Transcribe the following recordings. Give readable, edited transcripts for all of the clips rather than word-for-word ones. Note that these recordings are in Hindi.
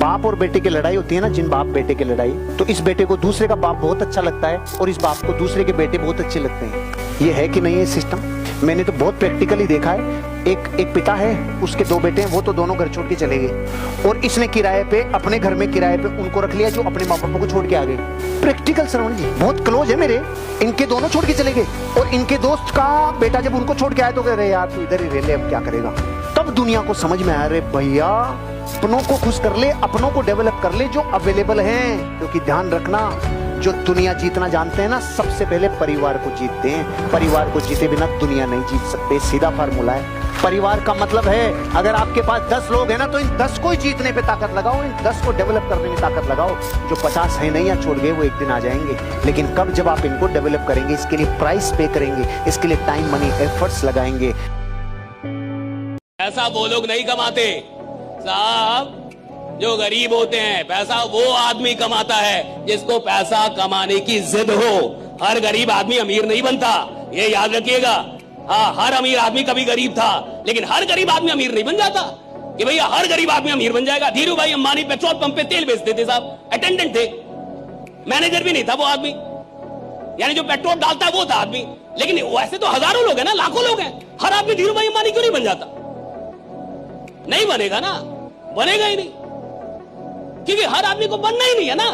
बाप और बेटे की लड़ाई होती है ना, जिन बाप बेटे की लड़ाई, तो इस बेटे को दूसरे का बाप बहुत अच्छा लगता है और इस बाप को दूसरे के बेटे बहुत अच्छे लगते हैं। ये है कि नहीं ये सिस्टम? मैंने तो बहुत प्रैक्टिकली देखा है। एक पिता है, उसके 2 बेटे हैं, वो तो दोनों घर छोड़ के चले गए और इसने किराए पे, अपने घर में किराए पे उनको रख लिया जो अपने माँ बाप को छोड़ के आ गए। प्रैक्टिकल श्रवण जी बहुत क्लोज है मेरे, इनके दोनों छोड़ के चले गए और इनके दोस्त का बेटा जब उनको छोड़ के आया तो कह रहे यार तू इधर ही रह ले, अब क्या करेगा। तब दुनिया को समझ में आया, अरे भैया अपनों को खुश कर ले, अपनों को डेवलप कर ले जो अवेलेबल हैं। क्योंकि ध्यान रखना, जो दुनिया जीतना जानते हैं ना, सबसे पहले परिवार को जीतते हैं। परिवार को जीते बिना दुनिया नहीं जीत सकते, सीधा फार्मूला है। परिवार का मतलब है अगर आपके पास 10 लोग हैं ना, तो इन 10 को ही जीतने पे ताकत लगाओ, इन 10 को डेवलप करने में ताकत लगाओ। जो 50 है नहीं या छोड़ गए वो एक दिन आ जाएंगे, लेकिन कब? जब आप इनको डेवलप करेंगे, इसके लिए प्राइस पे करेंगे, इसके लिए टाइम मनी एफर्ट्स लगाएंगे। पैसा वो लोग नहीं कमाते साहब, जो गरीब होते हैं। पैसा वो आदमी कमाता है जिसको पैसा कमाने की जिद हो। हर गरीब आदमी अमीर नहीं बनता, ये याद रखिएगा। हाँ, हर अमीर आदमी कभी गरीब था, लेकिन हर गरीब आदमी अमीर नहीं बन जाता कि भैया हर गरीब आदमी अमीर बन जाएगा। धीरू भाई अंबानी पेट्रोल पंप पे तेल बेचते थे साहब, अटेंडेंट थे, मैनेजर भी नहीं था वो आदमी, यानी जो पेट्रोल डालता है वो था आदमी। लेकिन वैसे तो हजारों लोग हैं ना, लाखों लोग हैं। हर आदमी धीरू भाई अंबानी क्यों नहीं बन जाता? नहीं बनेगा ना, बनेगा ही नहीं, क्योंकि हर आदमी को बनना ही नहीं है ना।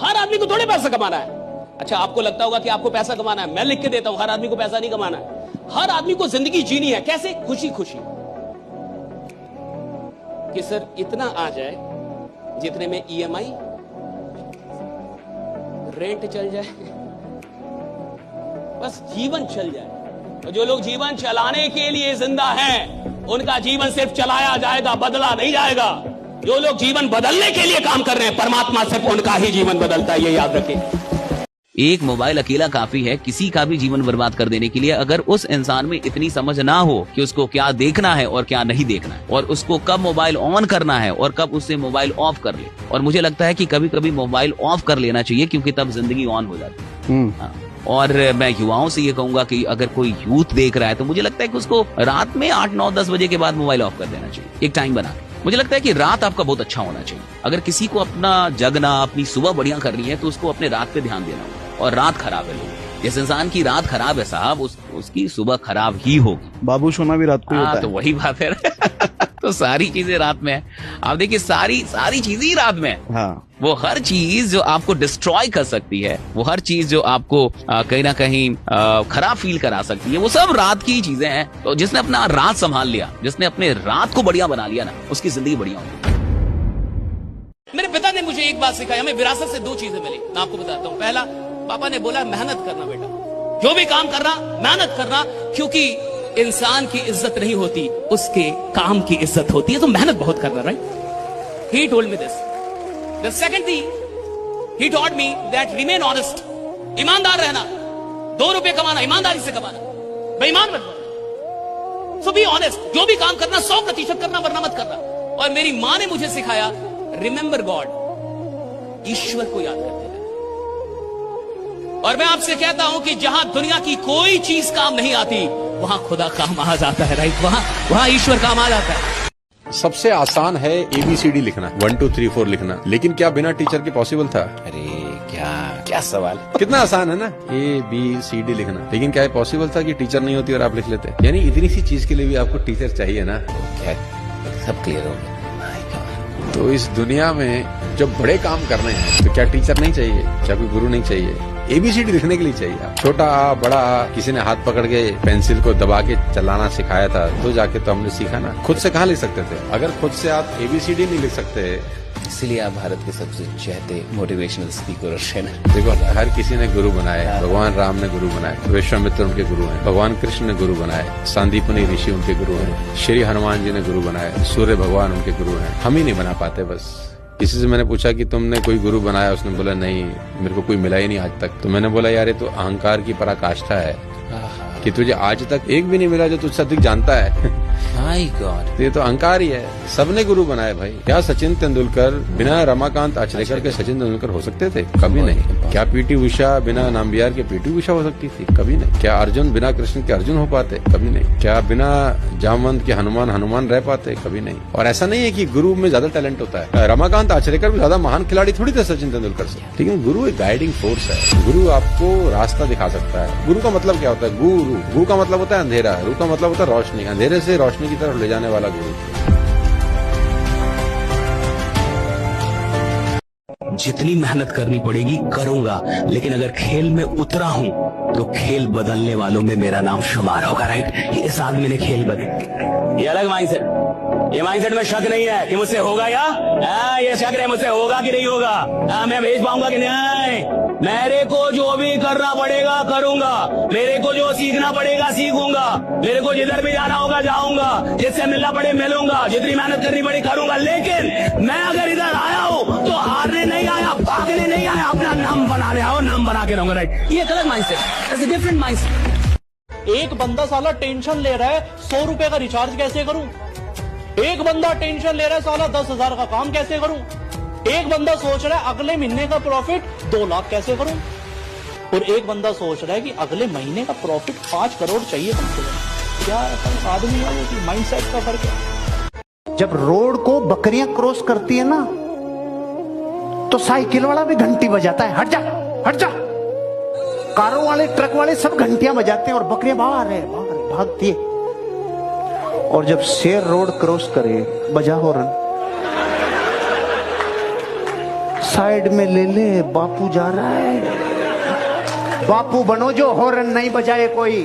हर आदमी को थोड़े पैसा कमाना है। अच्छा, आपको लगता होगा कि आपको पैसा कमाना है, मैं लिख के देता हूं, हर आदमी को पैसा नहीं कमाना है। हर आदमी को जिंदगी जीनी है। कैसे? खुशी खुशी, कि सर इतना आ जाए जितने में EMI, रेंट चल जाए, बस जीवन चल जाए। तो जो लोग जीवन चलाने के लिए जिंदा हैं, उनका जीवन सिर्फ चलाया जाएगा, बदला नहीं जाएगा। जो लोग जीवन बदलने के लिए काम कर रहे हैं, परमात्मा सिर्फ उनका ही जीवन बदलता है, ये याद रखें। एक मोबाइल अकेला काफी है किसी का भी जीवन बर्बाद कर देने के लिए, अगर उस इंसान में इतनी समझ ना हो कि उसको क्या देखना है और क्या नहीं देखना है, और उसको कब मोबाइल ऑन करना है और कब उससे मोबाइल ऑफ कर ले। और मुझे लगता है कि कभी कभी मोबाइल ऑफ कर लेना चाहिए, क्योंकि तब जिंदगी ऑन हो जाती है। और मैं युवाओं से ये कहूंगा कि अगर कोई यूथ देख रहा है तो मुझे लगता है कि उसको रात में 8, 9, 10 बजे के बाद मोबाइल ऑफ कर देना चाहिए, एक टाइम बना। मुझे लगता है कि रात आपका बहुत अच्छा होना चाहिए। अगर किसी को अपना जगना, अपनी सुबह बढ़िया करनी है तो उसको अपने रात पे ध्यान देना होगा। और रात खराब है लोग, जिस इंसान की रात खराब है साहब, उसकी सुबह खराब ही होगी। बाबू सोना भी रात को होता है। तो वही बात है। तो सारी चीजें रात में है। आप देखिए सारी चीजें ही रात में है। हाँ। वो हर चीज जो आपको डिस्ट्रॉय कर सकती है, वो हर चीज जो आपको कहीं ना कहीं खराब फील करा सकती है, वो सब रात की चीजें हैं। तो जिसने अपना रात संभाल लिया, जिसने अपने रात को बढ़िया बना लिया ना, उसकी जिंदगी बढ़िया होगी। मेरे पिता ने मुझे एक बात सिखाई, हमें विरासत से 2 चीजें मिली, मैं आपको बताता हूँ। पहला, पापा ने बोला मेहनत करना बेटा, जो भी काम करना मेहनत करना, क्योंकि इंसान की इज्जत नहीं होती, उसके काम की इज्जत होती है। तो मेहनत बहुत करना, right? He told me this. The second thing he taught me that remain honest, ईमानदार रहना। 2 रुपए कमाना, ईमानदारी से कमाना, बेईमान मत बनना। सो बी ऑनेस्ट, जो भी काम करना 100% करना, वरना मत करना। और मेरी मां ने मुझे सिखाया रिमेंबर गॉड, ईश्वर को याद करते हैं। और मैं आपसे कहता हूं कि जहां दुनिया की कोई चीज काम नहीं आती, वहां खुदा काम आ जाता है, राइट? वहां ईश्वर काम आ जाता है। सबसे आसान है ABCD लिखना, 1 2 3 4 लिखना, लेकिन क्या बिना टीचर के पॉसिबल था? अरे क्या सवाल, कितना आसान है ना ABCD लिखना, लेकिन क्या पॉसिबल था कि टीचर नहीं होती और आप लिख लेते? यानी इतनी सी चीज के लिए भी आपको टीचर चाहिए ना। सब क्लियर हो गया। तो इस दुनिया में जब बड़े काम करने हैं तो क्या टीचर नहीं चाहिए, क्या कोई गुरु नहीं चाहिए? ABCD लिखने के लिए चाहिए। आप छोटा आ, बड़ा आ, किसी ने हाथ पकड़ के पेंसिल को दबा के चलाना सिखाया था, तो जाके तो हमने सीखा ना। खुद से कहाँ लिख सकते थे? अगर खुद से आप ABCD नहीं लिख सकते, इसलिए आप भारत के सबसे चहते मोटिवेशनल स्पीकर हैं। देखो, हर किसी ने गुरु बनाए। भगवान राम ने गुरु बनाए, विश्वामित्र उनके गुरु हैं। भगवान कृष्ण ने गुरु बनाए, संदीपनी ऋषि उनके गुरु हैं। श्री हनुमान जी ने गुरु बनाए, सूर्य भगवान उनके गुरु हैं। हम ही नहीं बना पाते बस। किसी से मैंने पूछा कि तुमने कोई गुरु बनाया? उसने बोला नहीं, मेरे को कोई मिला ही नहीं आज तक। तो मैंने बोला यार, ये तो अहंकार की पराकाष्ठा है कि तुझे आज तक एक भी नहीं मिला जो तुझसे अधिक जानता है। My God. तो ये तो अहंकार ही है। सबने गुरु बनाए भाई। क्या सचिन तेंदुलकर बिना रमाकांत आचरेकर के सचिन तेंदुलकर हो सकते थे? कभी नहीं। क्या पीटी उषा बिना नामबिहार के पीटी उषा हो सकती थी? कभी नहीं। क्या अर्जुन बिना कृष्ण के अर्जुन हो पाते? कभी नहीं। क्या बिना जामवंत के हनुमान हनुमान रह पाते? कभी नहीं। और ऐसा नहीं है कि गुरु में ज्यादा टैलेंट होता है। रमाकांत आचरेकर भी ज्यादा महान खिलाड़ी थोड़ी थे सचिन तेंदुलकर से, ठीक है। गुरु एक गाइडिंग फोर्स है। गुरु आपको रास्ता दिखा सकता है। गुरु का मतलब क्या होता है? गुरु का मतलब होता है अंधेरा, रू का मतलब होता है रोशनी, अंधेरे से रोशनी की तरफ ले जाने वाला गुरु। जितनी मेहनत करनी पड़ेगी करूंगा, लेकिन अगर खेल में उतरा हूं तो खेल बदलने वालों में मेरा नाम शुमार होगा। राइट, इस आदमी ने खेल बदल। ये अलग माइंडसेट, ये माइंडसेट में शक नहीं है कि मुझसे होगा या ये शक है मुझसे होगा कि नहीं होगा, मैं भेज पाऊंगा कि नहीं। मेरे को जो भी करना पड़ेगा करूंगा, मेरे को जो सीखना पड़ेगा सीखूंगा, मेरे को जिधर भी जाना होगा जाऊंगा, जिससे मिलना पड़े मिलूंगा, जितनी मेहनत करनी पड़े करूंगा। लेकिन मैं अगर इधर आया हूं तो हारने नहीं आया, भागने नहीं आया, अपना नाम बनाने आओ, नाम बना के रहूंगा। राइट, ये गलत माइंडसेट, डिफरेंट माइंडसेट। एक बंदा साला टेंशन ले रहा है 100 रुपए का रिचार्ज कैसे करूं। एक बंदा टेंशन ले रहा है साला 10,000 का काम कैसे करूं। एक बंदा सोच रहा है अगले महीने का प्रॉफिट 2 लाख कैसे करूं। और एक बंदा सोच रहा है कि अगले महीने का प्रॉफिट 5 करोड़ चाहिए कम से कम। क्या आदमी है वो, माइंडसेट का फर्क है। जब रोड को बकरियां क्रॉस करती है ना तो साइकिल वाला भी घंटी बजाता है, हट जा हट जा। कारों वाले ट्रक वाले सब घंटियां बजाते हैं और बकरियां भागती है। और जब शेर रोड क्रॉस करे बजा हॉर्न, साइड में ले ले, बापू जा रहा है। बापू बनो जो हॉर्न नहीं बजाए कोई।